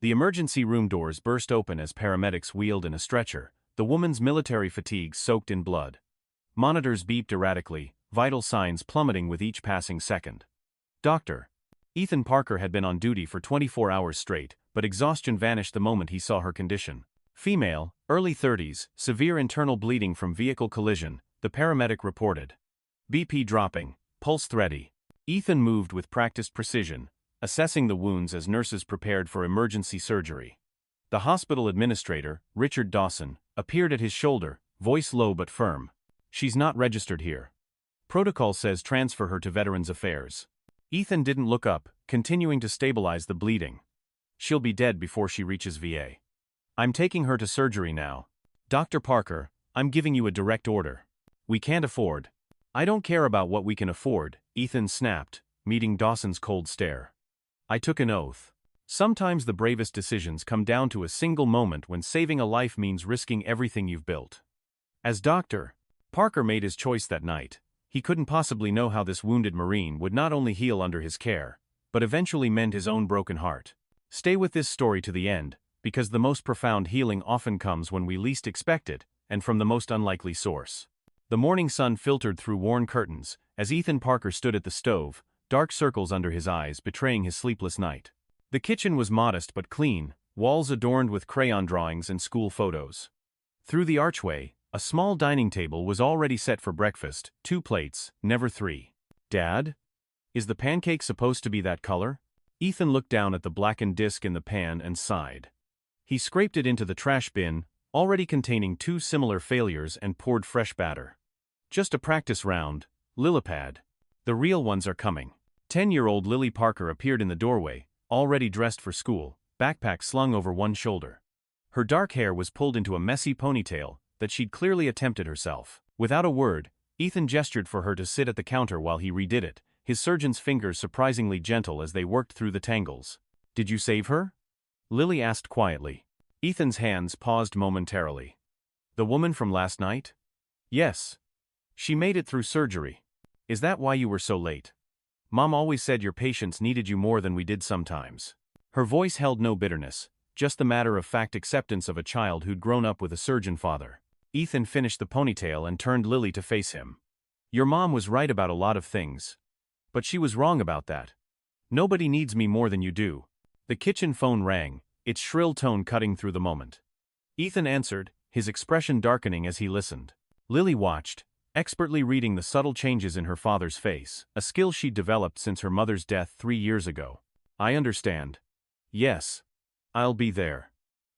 The emergency room doors burst open as paramedics wheeled in a stretcher, the woman's military fatigue soaked in blood. Monitors beeped erratically, vital signs plummeting with each passing second. Doctor. Ethan Parker had been on duty for 24 hours straight, but exhaustion vanished the moment he saw her condition. Female, early 30s, severe internal bleeding from vehicle collision, the paramedic reported. BP dropping, pulse thready. Ethan moved with practiced precision, assessing the wounds as nurses prepared for emergency surgery. The hospital administrator, Richard Dawson, appeared at his shoulder, voice low but firm. She's not registered here. Protocol says transfer her to Veterans Affairs. Ethan didn't look up, continuing to stabilize the bleeding. She'll be dead before she reaches VA. I'm taking her to surgery now. Dr. Parker, I'm giving you a direct order. We can't afford. I don't care about what we can afford, Ethan snapped, meeting Dawson's cold stare. I took an oath. Sometimes the bravest decisions come down to a single moment when saving a life means risking everything you've built. As doctor, Parker made his choice that night. He couldn't possibly know how this wounded Marine would not only heal under his care, but eventually mend his own broken heart. Stay with this story to the end, because the most profound healing often comes when we least expect it, and from the most unlikely source. The morning sun filtered through worn curtains, as Ethan Parker stood at the stove, dark circles under his eyes betraying his sleepless night. The kitchen was modest but clean, walls adorned with crayon drawings and school photos. Through the archway, a small dining table was already set for breakfast, 2 plates, never 3. Dad? Is the pancake supposed to be that color? Ethan looked down at the blackened disc in the pan and sighed. He scraped it into the trash bin, already containing 2 similar failures, and poured fresh batter. Just a practice round, Lillipad. The real ones are coming. 10-year-old Lily Parker appeared in the doorway, already dressed for school, backpack slung over one shoulder. Her dark hair was pulled into a messy ponytail that she'd clearly attempted herself. Without a word, Ethan gestured for her to sit at the counter while he redid it, his surgeon's fingers surprisingly gentle as they worked through the tangles. Did you save her? Lily asked quietly. Ethan's hands paused momentarily. The woman from last night? Yes. She made it through surgery. Is that why you were so late? Mom always said your patients needed you more than we did sometimes. Her voice held no bitterness, just the matter-of-fact acceptance of a child who'd grown up with a surgeon father. Ethan finished the ponytail and turned Lily to face him. Your mom was right about a lot of things. But she was wrong about that. Nobody needs me more than you do. The kitchen phone rang, its shrill tone cutting through the moment. Ethan answered, his expression darkening as he listened. Lily watched, expertly reading the subtle changes in her father's face, a skill she'd developed since her mother's death 3 years ago. I understand. Yes. I'll be there.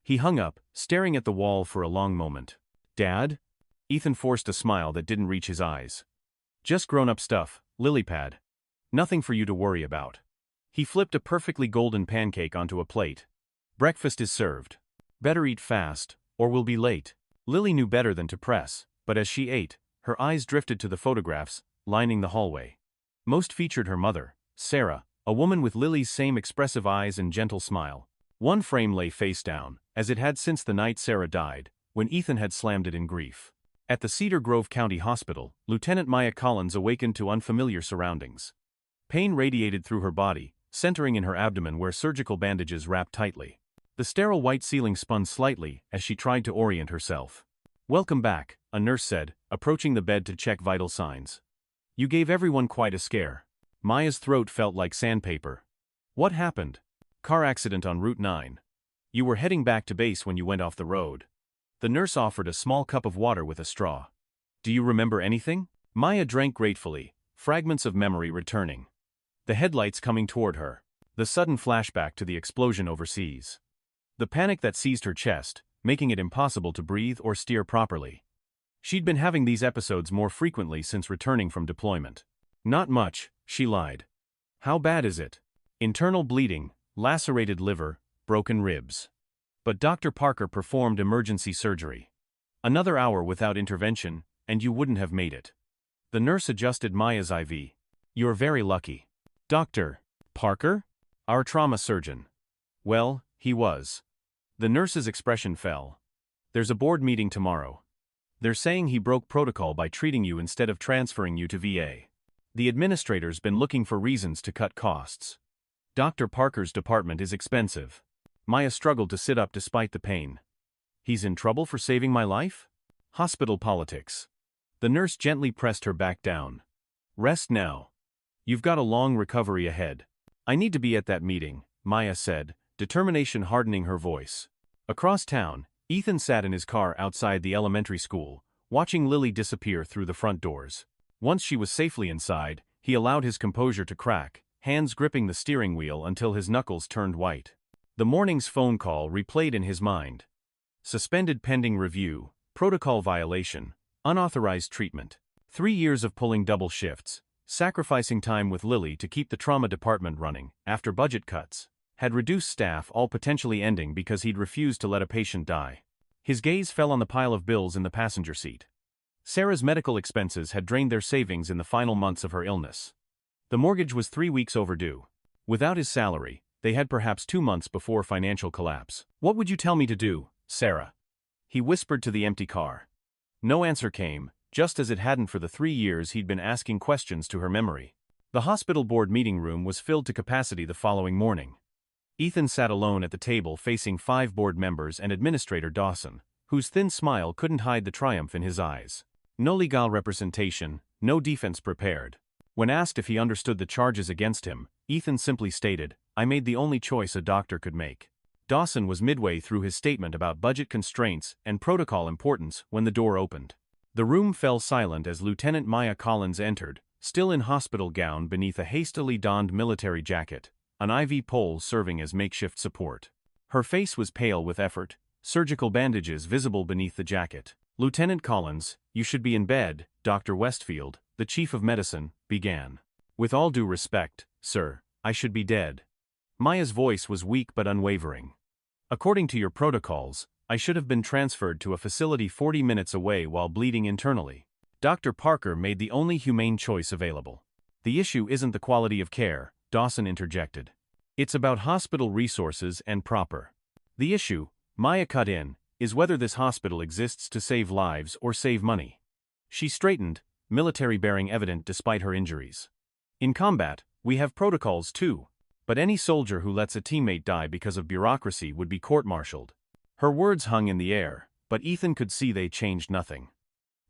He hung up, staring at the wall for a long moment. Dad? Ethan forced a smile that didn't reach his eyes. Just grown-up stuff, Lilypad. Nothing for you to worry about. He flipped a perfectly golden pancake onto a plate. Breakfast is served. Better eat fast, or we'll be late. Lily knew better than to press, but as she ate, her eyes drifted to the photographs, lining the hallway. Most featured her mother, Sarah, a woman with Lily's same expressive eyes and gentle smile. One frame lay face down, as it had since the night Sarah died, when Ethan had slammed it in grief. At the Cedar Grove County Hospital, Lieutenant Maya Collins awakened to unfamiliar surroundings. Pain radiated through her body, centering in her abdomen where surgical bandages wrapped tightly. The sterile white ceiling spun slightly as she tried to orient herself. Welcome back, a nurse said, approaching the bed to check vital signs. You gave everyone quite a scare. Maya's throat felt like sandpaper. What happened? Car accident on Route 9. You were heading back to base when you went off the road. The nurse offered a small cup of water with a straw. Do you remember anything? Maya drank gratefully, fragments of memory returning. The headlights coming toward her. The sudden flashback to the explosion overseas. The panic that seized her chest, making it impossible to breathe or steer properly. She'd been having these episodes more frequently since returning from deployment. Not much, she lied. How bad is it? Internal bleeding, lacerated liver, broken ribs. But Dr. Parker performed emergency surgery. Another hour without intervention, and you wouldn't have made it. The nurse adjusted Maya's IV. You're very lucky. Dr. Parker? Our trauma surgeon. Well, he was. The nurse's expression fell. There's a board meeting tomorrow. They're saying he broke protocol by treating you instead of transferring you to VA. The administrator's been looking for reasons to cut costs. Dr. Parker's department is expensive. Maya struggled to sit up despite the pain. He's in trouble for saving my life? Hospital politics. The nurse gently pressed her back down. Rest now. You've got a long recovery ahead. I need to be at that meeting, Maya said, determination hardening her voice. Across town, Ethan sat in his car outside the elementary school, watching Lily disappear through the front doors. Once she was safely inside, he allowed his composure to crack, hands gripping the steering wheel until his knuckles turned white. The morning's phone call replayed in his mind. Suspended pending review, protocol violation, unauthorized treatment. 3 years of pulling double shifts, sacrificing time with Lily to keep the trauma department running, after budget cuts, had reduced staff, all potentially ending because he'd refused to let a patient die. His gaze fell on the pile of bills in the passenger seat. Sarah's medical expenses had drained their savings in the final months of her illness. The mortgage was 3 weeks overdue. Without his salary, they had perhaps 2 months before financial collapse. What would you tell me to do, Sarah? He whispered to the empty car. No answer came, just as it hadn't for the 3 years he'd been asking questions to her memory. The hospital board meeting room was filled to capacity the following morning. Ethan sat alone at the table facing 5 board members and Administrator Dawson, whose thin smile couldn't hide the triumph in his eyes. No legal representation, no defense prepared. When asked if he understood the charges against him, Ethan simply stated, "I made the only choice a doctor could make." Dawson was midway through his statement about budget constraints and protocol importance when the door opened. The room fell silent as Lieutenant Maya Collins entered, still in hospital gown beneath a hastily donned military jacket, an IV pole serving as makeshift support. Her face was pale with effort, surgical bandages visible beneath the jacket. "Lieutenant Collins, you should be in bed," Dr. Westfield, the chief of medicine, began. "With all due respect, sir, I should be dead." Maya's voice was weak but unwavering. "According to your protocols, I should have been transferred to a facility 40 minutes away while bleeding internally. Dr. Parker made the only humane choice available." "The issue isn't the quality of care," Dawson interjected. "It's about hospital resources and proper." "The issue," Maya cut in, "is whether this hospital exists to save lives or save money." She straightened, military bearing evident despite her injuries. "In combat, we have protocols too. But any soldier who lets a teammate die because of bureaucracy would be court-martialed." Her words hung in the air, but Ethan could see they changed nothing.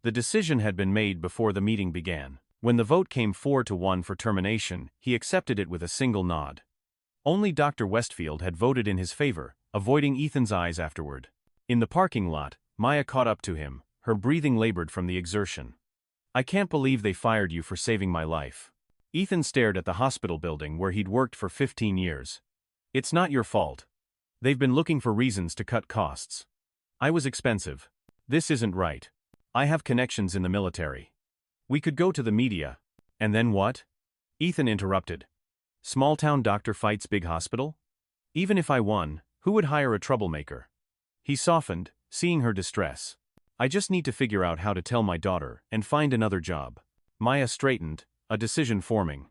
The decision had been made before the meeting began. When the vote came 4-1 for termination, he accepted it with a single nod. Only Dr. Westfield had voted in his favor, avoiding Ethan's eyes afterward. In the parking lot, Maya caught up to him, her breathing labored from the exertion. "I can't believe they fired you for saving my life." Ethan stared at the hospital building where he'd worked for 15 years. "It's not your fault. They've been looking for reasons to cut costs. I was expensive. This isn't right. I have connections in the military. We could go to the media." "And then what?" Ethan interrupted. "Small-town doctor fights big hospital? Even if I won, who would hire a troublemaker?" He softened, seeing her distress. "I just need to figure out how to tell my daughter and find another job." Maya straightened, a decision forming.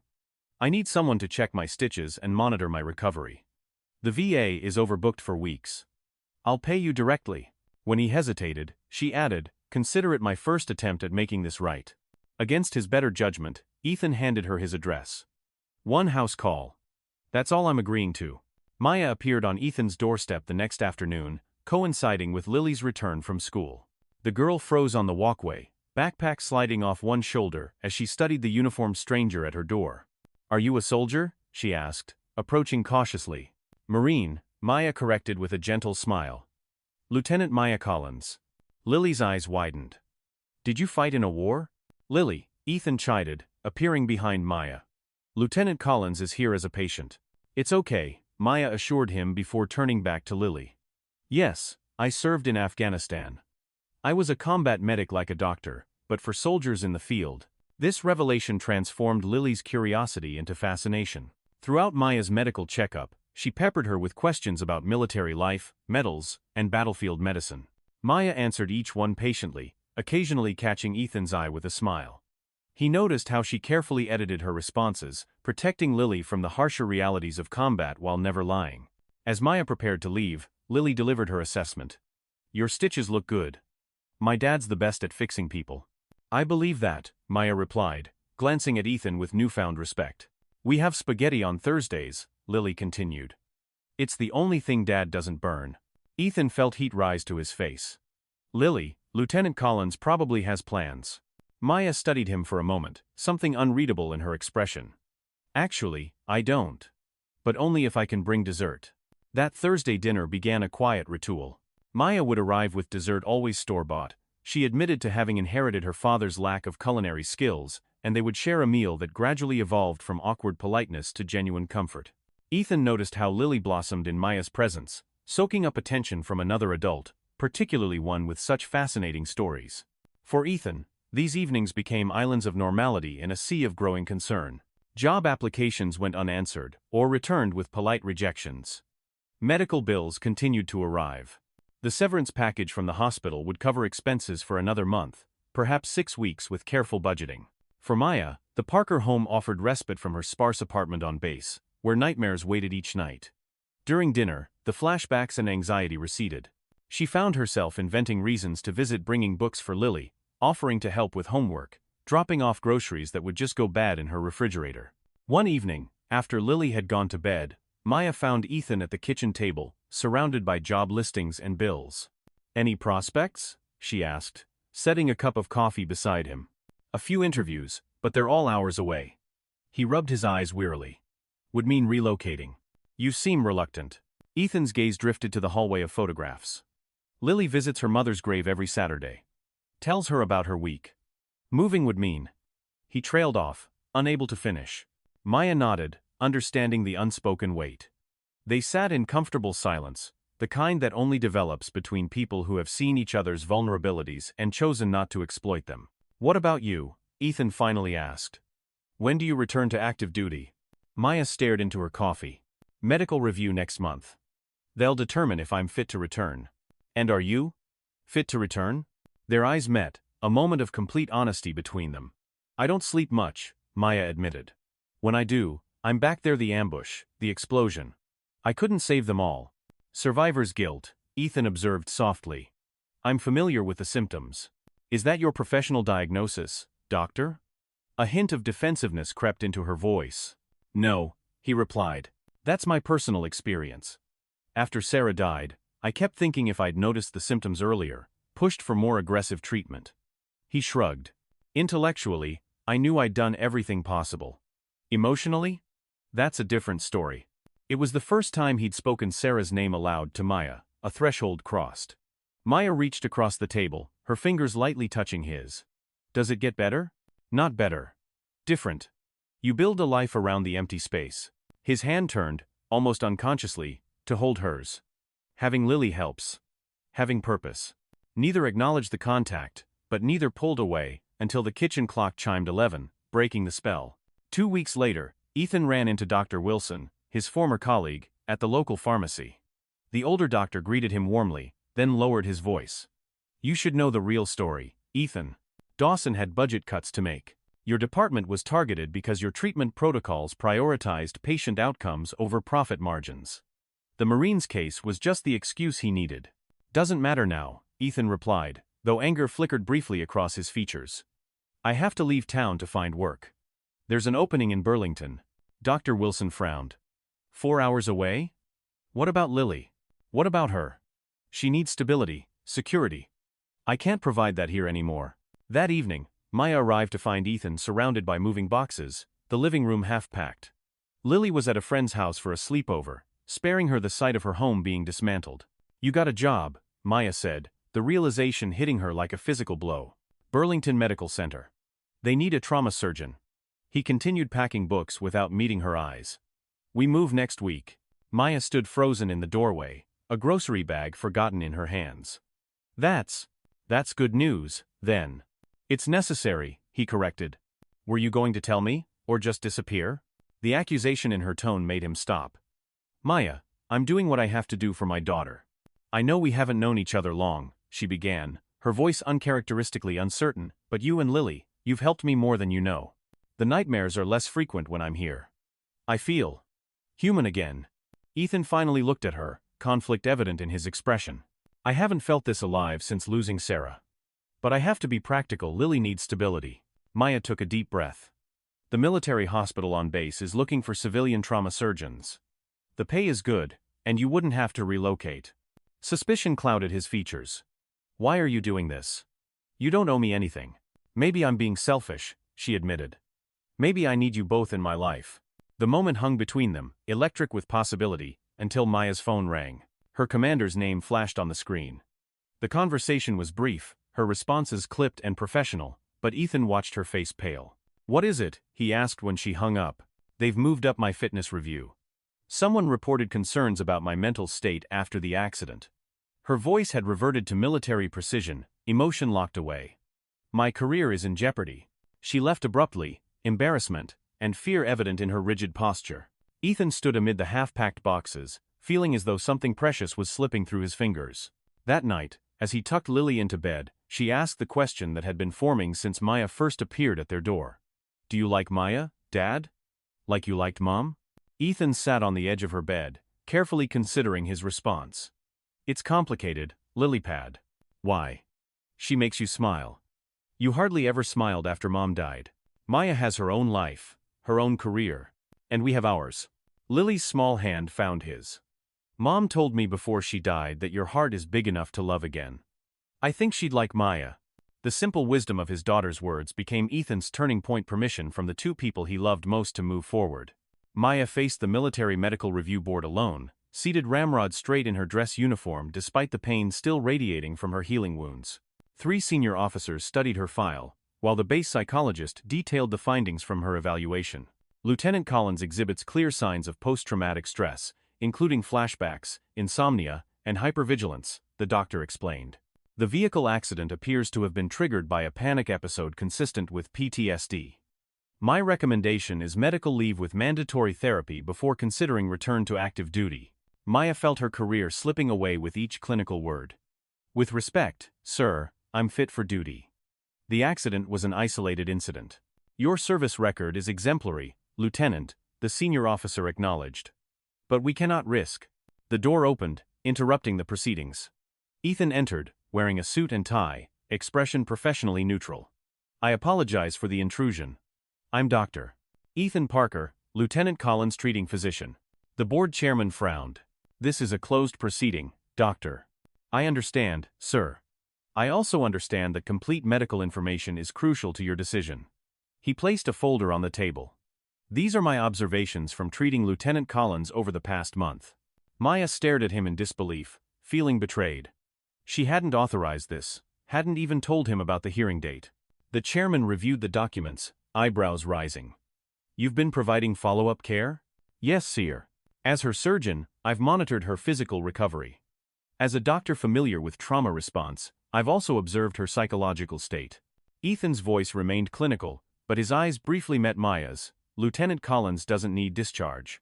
"I need someone to check my stitches and monitor my recovery. The VA is overbooked for weeks. I'll pay you directly." When he hesitated, she added, "Consider it my first attempt at making this right." Against his better judgment, Ethan handed her his address. "One house call. That's all I'm agreeing to." Maya appeared on Ethan's doorstep the next afternoon, coinciding with Lily's return from school. The girl froze on the walkway, backpack sliding off one shoulder as she studied the uniformed stranger at her door. "Are you a soldier?" she asked, approaching cautiously. "Marine," Maya corrected with a gentle smile. "Lieutenant Maya Collins." Lily's eyes widened. "Did you fight in a war?" "Lily," Ethan chided, appearing behind Maya. "Lieutenant Collins is here as a patient." "It's okay," Maya assured him before turning back to Lily. "Yes, I served in Afghanistan. I was a combat medic like a doctor, but for soldiers in the field." This revelation transformed Lily's curiosity into fascination. Throughout Maya's medical checkup, she peppered her with questions about military life, medals, and battlefield medicine. Maya answered each one patiently, occasionally catching Ethan's eye with a smile. He noticed how she carefully edited her responses, protecting Lily from the harsher realities of combat while never lying. As Maya prepared to leave, Lily delivered her assessment. "Your stitches look good. My dad's the best at fixing people." "I believe that," Maya replied, glancing at Ethan with newfound respect. "We have spaghetti on Thursdays," Lily continued. It's the only thing Dad doesn't burn. Ethan felt heat rise to his face. Lily, Lieutenant Collins probably has plans. Maya studied him for a moment, something unreadable in her expression. Actually, I don't. But only if I can bring dessert. That Thursday dinner began a quiet ritual. Maya would arrive with dessert always store-bought. She admitted to having inherited her father's lack of culinary skills, and they would share a meal that gradually evolved from awkward politeness to genuine comfort. Ethan noticed how Lily blossomed in Maya's presence, soaking up attention from another adult, particularly one with such fascinating stories. For Ethan, these evenings became islands of normality in a sea of growing concern. Job applications went unanswered, or returned with polite rejections. Medical bills continued to arrive. The severance package from the hospital would cover expenses for another month, perhaps 6 weeks with careful budgeting. For Maya, the Parker home offered respite from her sparse apartment on base, where nightmares waited each night. During dinner, the flashbacks and anxiety receded. She found herself inventing reasons to visit, bringing books for Lily, offering to help with homework, dropping off groceries that would just go bad in her refrigerator. One evening, after Lily had gone to bed, Maya found Ethan at the kitchen table, surrounded by job listings and bills. "Any prospects?" she asked, setting a cup of coffee beside him. "A few interviews, but they're all hours away." He rubbed his eyes wearily. "Would mean relocating." "You seem reluctant." Ethan's gaze drifted to the hallway of photographs. "Lily visits her mother's grave every Saturday. Tells her about her week. Moving would mean." He trailed off, unable to finish. Maya nodded, understanding the unspoken weight. They sat in comfortable silence, the kind that only develops between people who have seen each other's vulnerabilities and chosen not to exploit them. "What about you?" Ethan finally asked. "When do you return to active duty?" Maya stared into her coffee. "Medical review next month. They'll determine if I'm fit to return." "And are you? Fit to return?" Their eyes met, a moment of complete honesty between them. "I don't sleep much," Maya admitted. "When I do, I'm back there, the ambush, the explosion. I couldn't save them all." "Survivor's guilt," Ethan observed softly. "I'm familiar with the symptoms. Is that your professional diagnosis, doctor?" A hint of defensiveness crept into her voice. "No," he replied. "That's my personal experience. After Sarah died, I kept thinking if I'd noticed the symptoms earlier, pushed for more aggressive treatment." He shrugged. "Intellectually, I knew I'd done everything possible. Emotionally? That's a different story." It was the first time he'd spoken Sarah's name aloud to Maya, a threshold crossed. Maya reached across the table, her fingers lightly touching his. "Does it get better?" "Not better. Different. You build a life around the empty space." His hand turned, almost unconsciously, to hold hers. "Having Lily helps. Having purpose." Neither acknowledged the contact, but neither pulled away, until the kitchen clock chimed 11, breaking the spell. 2 weeks later, Ethan ran into Dr. Wilson, his former colleague, at the local pharmacy. The older doctor greeted him warmly, then lowered his voice. "You should know the real story, Ethan. Dawson had budget cuts to make. Your department was targeted because your treatment protocols prioritized patient outcomes over profit margins. The Marines case was just the excuse he needed." "Doesn't matter now," Ethan replied, though anger flickered briefly across his features. "I have to leave town to find work. There's an opening in Burlington." Dr. Wilson frowned. 4 hours away? What about Lily? What about her? She needs stability, security. I can't provide that here anymore. That evening, Maya arrived to find Ethan surrounded by moving boxes, the living room half-packed. Lily was at a friend's house for a sleepover, sparing her the sight of her home being dismantled. "You got a job," Maya said, the realization hitting her like a physical blow. "Burlington Medical Center. They need a trauma surgeon." He continued packing books without meeting her eyes. "We move next week." Maya stood frozen in the doorway, a grocery bag forgotten in her hands. That's good news, then." "It's necessary," he corrected. "Were you going to tell me, or just disappear?" The accusation in her tone made him stop. "Maya, I'm doing what I have to do for my daughter. I know we haven't known each other long," she began, her voice uncharacteristically uncertain, "but you and Lily, you've helped me more than you know. The nightmares are less frequent when I'm here. I feel human again." Ethan finally looked at her, conflict evident in his expression. "I haven't felt this alive since losing Sarah. But I have to be practical. Lily needs stability." Maya took a deep breath. "The military hospital on base is looking for civilian trauma surgeons. The pay is good, And you wouldn't have to relocate. Suspicion clouded his features. Why are you doing this? You don't owe me anything. Maybe I'm being selfish, she admitted. Maybe I need you both in my life. The moment hung between them, electric with possibility, until Maya's phone rang. Her commander's name flashed on the screen. The conversation was brief, her responses clipped and professional, but Ethan watched her face pale. What is it? He asked when she hung up. They've moved up my fitness review. Someone reported concerns about my mental state after the accident. Her voice had reverted to military precision, emotion locked away. My career is in jeopardy. She left abruptly, embarrassment and fear evident in her rigid posture. Ethan stood amid the half-packed boxes, feeling as though something precious was slipping through his fingers. That night, as he tucked Lily into bed, she asked the question that had been forming since Maya first appeared at their door. Do you like Maya, Dad? Like you liked Mom? Ethan sat on the edge of her bed, carefully considering his response. It's complicated, Lilypad. Why? She makes you smile. You hardly ever smiled after Mom died. Maya has her own life, her own career. And we have ours. Lily's small hand found his. Mom told me before she died that your heart is big enough to love again. I think she'd like Maya. The simple wisdom of his daughter's words became Ethan's turning point, permission from the two people he loved most to move forward. Maya faced the military medical review board alone, seated ramrod straight in her dress uniform despite the pain still radiating from her healing wounds. 3 senior officers studied her file, while the base psychologist detailed the findings from her evaluation. Lieutenant Collins exhibits clear signs of post-traumatic stress, including flashbacks, insomnia, and hypervigilance, the doctor explained. The vehicle accident appears to have been triggered by a panic episode consistent with PTSD. My recommendation is medical leave with mandatory therapy before considering return to active duty. Maya felt her career slipping away with each clinical word. With respect, sir, I'm fit for duty. The accident was an isolated incident. Your service record is exemplary, Lieutenant, the senior officer acknowledged. But we cannot risk. The door opened, interrupting the proceedings. Ethan entered, wearing a suit and tie, expression professionally neutral. I apologize for the intrusion. I'm Dr. Ethan Parker, Lieutenant Collins' treating physician. The board chairman frowned. This is a closed proceeding, Doctor. I understand, sir. I also understand that complete medical information is crucial to your decision. He placed a folder on the table. These are my observations from treating Lieutenant Collins over the past month. Maya stared at him in disbelief, feeling betrayed. She hadn't authorized this, hadn't even told him about the hearing date. The chairman reviewed the documents, eyebrows rising. You've been providing follow-up care? Yes, sir. As her surgeon, I've monitored her physical recovery. As a doctor familiar with trauma response, I've also observed her psychological state. Ethan's voice remained clinical, but his eyes briefly met Maya's. Lieutenant Collins doesn't need discharge.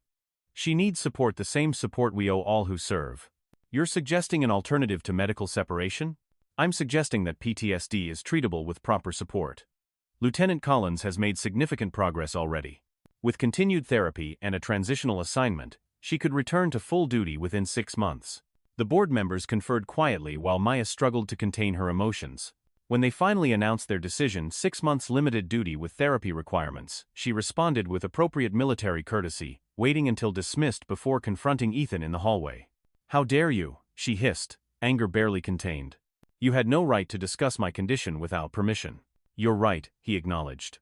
She needs support, the same support we owe all who serve. You're suggesting an alternative to medical separation? I'm suggesting that PTSD is treatable with proper support. Lieutenant Collins has made significant progress already. With continued therapy and a transitional assignment, she could return to full duty within 6 months. The board members conferred quietly while Maya struggled to contain her emotions. When they finally announced their decision, 6 months limited duty with therapy requirements, she responded with appropriate military courtesy, waiting until dismissed before confronting Ethan in the hallway. How dare you, she hissed, anger barely contained. You had no right to discuss my condition without permission. You're right, he acknowledged.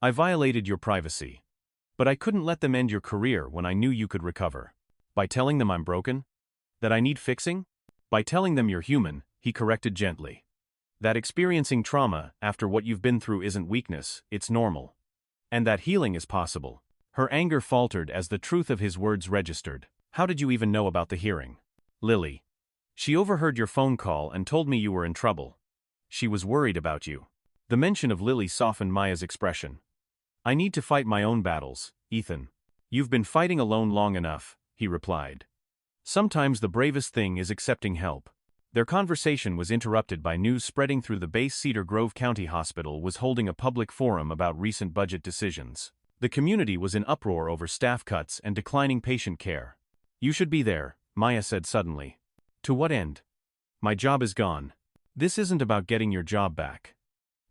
I violated your privacy. But I couldn't let them end your career when I knew you could recover. By telling them I'm broken? That I need fixing? By telling them you're human, he corrected gently. That experiencing trauma after what you've been through isn't weakness, it's normal. And that healing is possible. Her anger faltered as the truth of his words registered. How did you even know about the hearing? Lily. She overheard your phone call and told me you were in trouble. She was worried about you. The mention of Lily softened Maya's expression. I need to fight my own battles, Ethan. You've been fighting alone long enough, he replied. Sometimes the bravest thing is accepting help. Their conversation was interrupted by news spreading through the base. Cedar Grove County Hospital was holding a public forum about recent budget decisions. The community was in uproar over staff cuts and declining patient care. You should be there, Maya said suddenly. To what end? My job is gone. This isn't about getting your job back.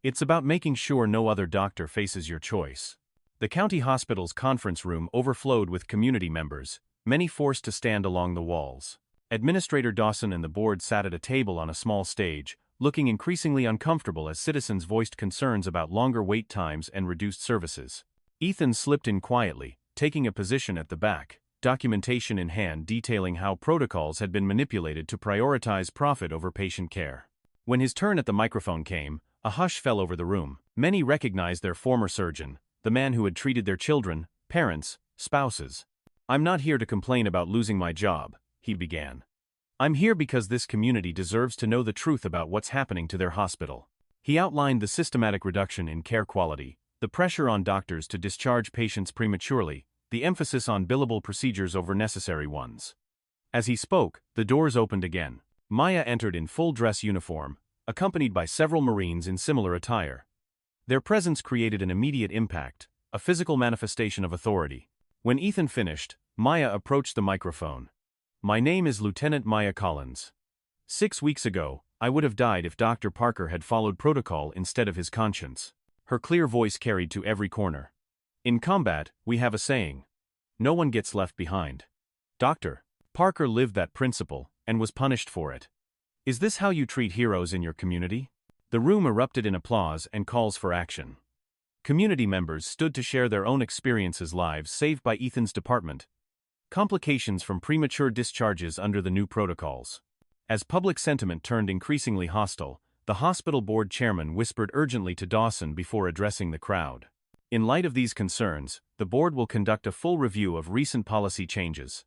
It's about making sure no other doctor faces your choice. The county hospital's conference room overflowed with community members, many forced to stand along the walls. Administrator Dawson and the board sat at a table on a small stage, looking increasingly uncomfortable as citizens voiced concerns about longer wait times and reduced services. Ethan slipped in quietly, taking a position at the back, documentation in hand detailing how protocols had been manipulated to prioritize profit over patient care. When his turn at the microphone came, a hush fell over the room. Many recognized their former surgeon, the man who had treated their children, parents, spouses. "I'm not here to complain about losing my job," he began. "I'm here because this community deserves to know the truth about what's happening to their hospital." He outlined the systematic reduction in care quality, the pressure on doctors to discharge patients prematurely, the emphasis on billable procedures over necessary ones. As he spoke, the doors opened again. Maya entered in full dress uniform, accompanied by several Marines in similar attire. Their presence created an immediate impact, a physical manifestation of authority. When Ethan finished, Maya approached the microphone. "My name is Lieutenant Maya Collins. 6 weeks ago, I would have died if Dr. Parker had followed protocol instead of his conscience." Her clear voice carried to every corner. "In combat, we have a saying. No one gets left behind. Dr. Parker lived that principle, and was punished for it. Is this how you treat heroes in your community?" The room erupted in applause and calls for action. Community members stood to share their own experiences, lives saved by Ethan's department. Complications from premature discharges under the new protocols. As public sentiment turned increasingly hostile, the hospital board chairman whispered urgently to Dawson before addressing the crowd. "In light of these concerns, the board will conduct a full review of recent policy changes.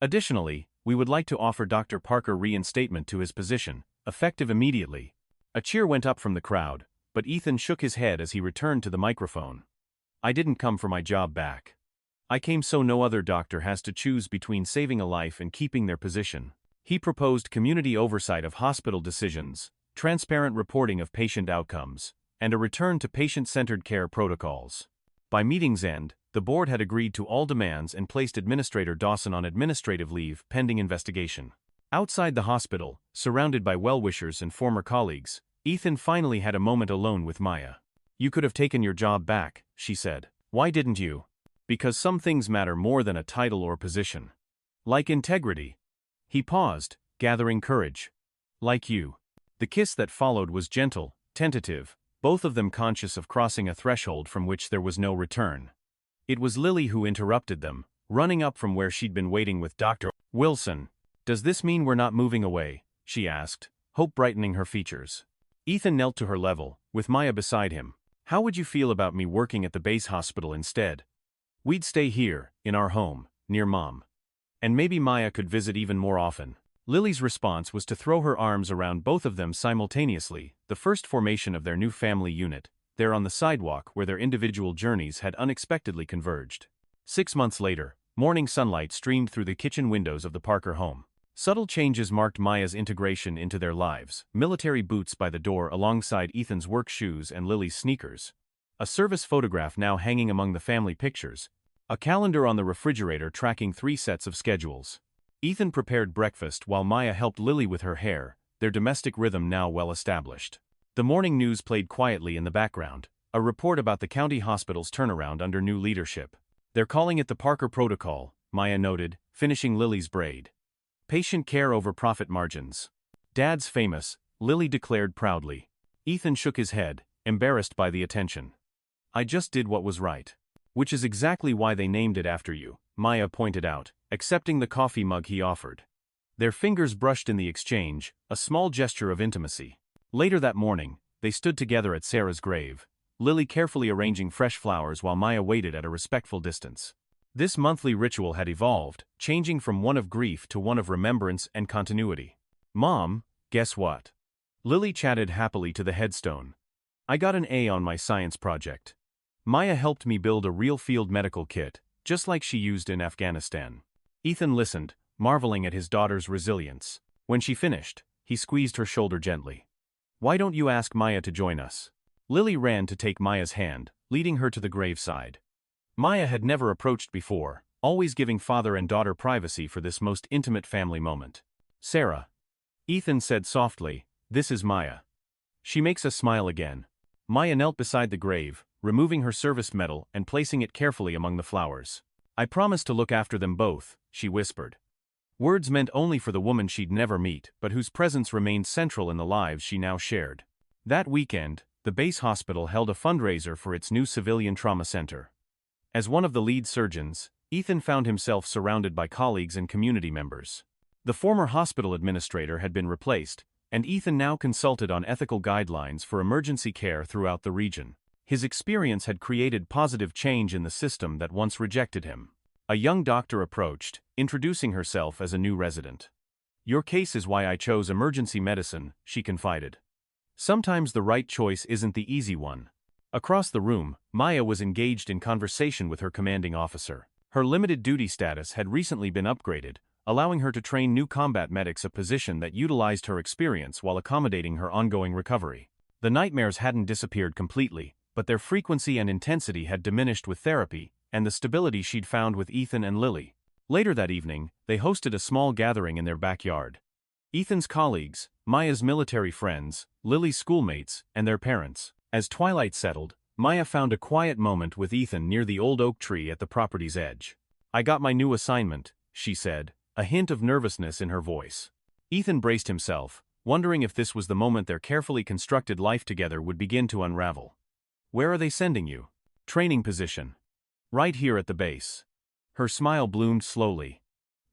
Additionally, we would like to offer Dr. Parker reinstatement to his position, effective immediately." A cheer went up from the crowd, but Ethan shook his head as he returned to the microphone. "I didn't come for my job back. I came so no other doctor has to choose between saving a life and keeping their position." He proposed community oversight of hospital decisions, transparent reporting of patient outcomes, and a return to patient-centered care protocols. By meeting's end, the board had agreed to all demands and placed Administrator Dawson on administrative leave pending investigation. Outside the hospital, surrounded by well-wishers and former colleagues, Ethan finally had a moment alone with Maya. "You could have taken your job back," she said. "Why didn't you?" "Because some things matter more than a title or position. Like integrity." He paused, gathering courage. "Like you." The kiss that followed was gentle, tentative, both of them conscious of crossing a threshold from which there was no return. It was Lily who interrupted them, running up from where she'd been waiting with Dr. Wilson. "Does this mean we're not moving away?" she asked, hope brightening her features. Ethan knelt to her level, with Maya beside him. "How would you feel about me working at the base hospital instead? We'd stay here, in our home, near Mom. And maybe Maya could visit even more often." Lily's response was to throw her arms around both of them simultaneously, the first formation of their new family unit, there on the sidewalk where their individual journeys had unexpectedly converged. 6 months later, morning sunlight streamed through the kitchen windows of the Parker home. Subtle changes marked Maya's integration into their lives, military boots by the door alongside Ethan's work shoes and Lily's sneakers. A service photograph now hanging among the family pictures. A calendar on the refrigerator tracking 3 sets of schedules. Ethan prepared breakfast while Maya helped Lily with her hair, their domestic rhythm now well established. The morning news played quietly in the background, a report about the county hospital's turnaround under new leadership. "They're calling it the Parker Protocol," Maya noted, finishing Lily's braid. "Patient care over profit margins. Dad's famous," Lily declared proudly. Ethan shook his head, embarrassed by the attention. "I just did what was right." "Which is exactly why they named it after you," Maya pointed out, accepting the coffee mug he offered. Their fingers brushed in the exchange, a small gesture of intimacy. Later that morning, they stood together at Sarah's grave, Lily carefully arranging fresh flowers while Maya waited at a respectful distance. This monthly ritual had evolved, changing from one of grief to one of remembrance and continuity. "Mom, guess what?" Lily chatted happily to the headstone. "I got an A on my science project. Maya helped me build a real field medical kit, just like she used in Afghanistan." Ethan listened, marveling at his daughter's resilience. When she finished, he squeezed her shoulder gently. "Why don't you ask Maya to join us?" Lily ran to take Maya's hand, leading her to the graveside. Maya had never approached before, always giving father and daughter privacy for this most intimate family moment. "Sarah," Ethan said softly, "this is Maya. She makes us smile again." Maya knelt beside the grave, removing her service medal and placing it carefully among the flowers. I promised to look after them both, she whispered. Words meant only for the woman she'd never meet, but whose presence remained central in the lives she now shared. That weekend, the base hospital held a fundraiser for its new civilian trauma center. As one of the lead surgeons, Ethan found himself surrounded by colleagues and community members. The former hospital administrator had been replaced, and Ethan now consulted on ethical guidelines for emergency care throughout the region. His experience had created positive change in the system that once rejected him. A young doctor approached, introducing herself as a new resident. "Your case is why I chose emergency medicine," she confided. Sometimes the right choice isn't the easy one. Across the room, Maya was engaged in conversation with her commanding officer. Her limited duty status had recently been upgraded, allowing her to train new combat medics, a position that utilized her experience while accommodating her ongoing recovery. The nightmares hadn't disappeared completely, but their frequency and intensity had diminished with therapy and the stability she'd found with Ethan and Lily. Later that evening, they hosted a small gathering in their backyard. Ethan's colleagues, Maya's military friends, Lily's schoolmates, and their parents. As twilight settled, Maya found a quiet moment with Ethan near the old oak tree at the property's edge. "I got my new assignment," she said, a hint of nervousness in her voice. Ethan braced himself, wondering if this was the moment their carefully constructed life together would begin to unravel. "Where are they sending you?" "Training position. Right here at the base." Her smile bloomed slowly.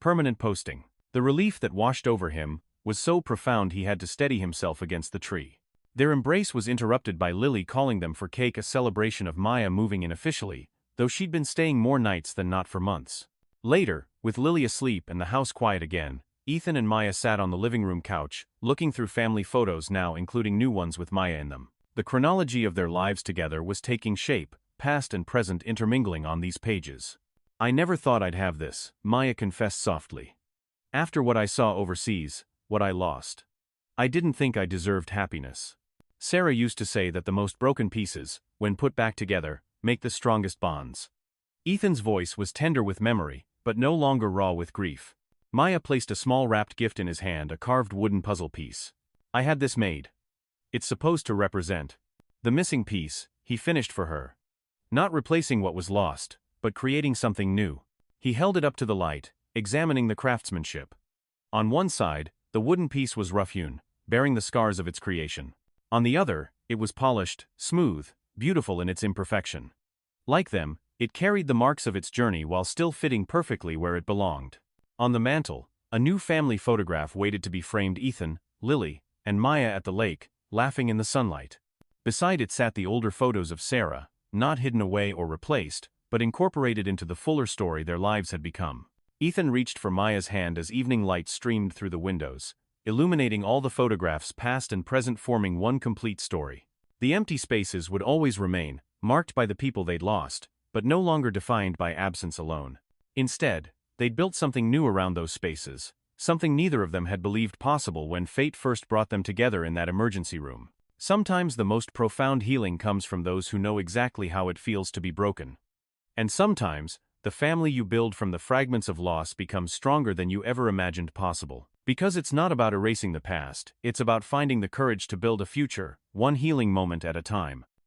"Permanent posting." The relief that washed over him was so profound he had to steady himself against the tree. Their embrace was interrupted by Lily calling them for cake, a celebration of Maya moving in officially, though she'd been staying more nights than not for months. Later, with Lily asleep and the house quiet again, Ethan and Maya sat on the living room couch, looking through family photos, now including new ones with Maya in them. The chronology of their lives together was taking shape, past and present intermingling on these pages. "I never thought I'd have this," Maya confessed softly. "After what I saw overseas, what I lost. I didn't think I deserved happiness." Sarah used to say that the most broken pieces, when put back together, make the strongest bonds. Ethan's voice was tender with memory, but no longer raw with grief. Maya placed a small wrapped gift in his hand, a carved wooden puzzle piece. "I had this made. It's supposed to represent the missing piece," he finished for her. "Not replacing what was lost, but creating something new." He held it up to the light, examining the craftsmanship. On one side, the wooden piece was rough-hewn, bearing the scars of its creation. On the other, it was polished, smooth, beautiful in its imperfection. Like them, it carried the marks of its journey while still fitting perfectly where it belonged. On the mantel, a new family photograph waited to be framed: Ethan, Lily, and Maya at the lake, laughing in the sunlight. Beside it sat the older photos of Sarah, not hidden away or replaced, but incorporated into the fuller story their lives had become. Ethan reached for Maya's hand as evening light streamed through the windows, illuminating all the photographs past and present, forming one complete story. The empty spaces would always remain, marked by the people they'd lost, but no longer defined by absence alone. Instead, they'd built something new around those spaces, something neither of them had believed possible when fate first brought them together in that emergency room. Sometimes the most profound healing comes from those who know exactly how it feels to be broken. And sometimes, the family you build from the fragments of loss becomes stronger than you ever imagined possible. Because it's not about erasing the past, it's about finding the courage to build a future, one healing moment at a time.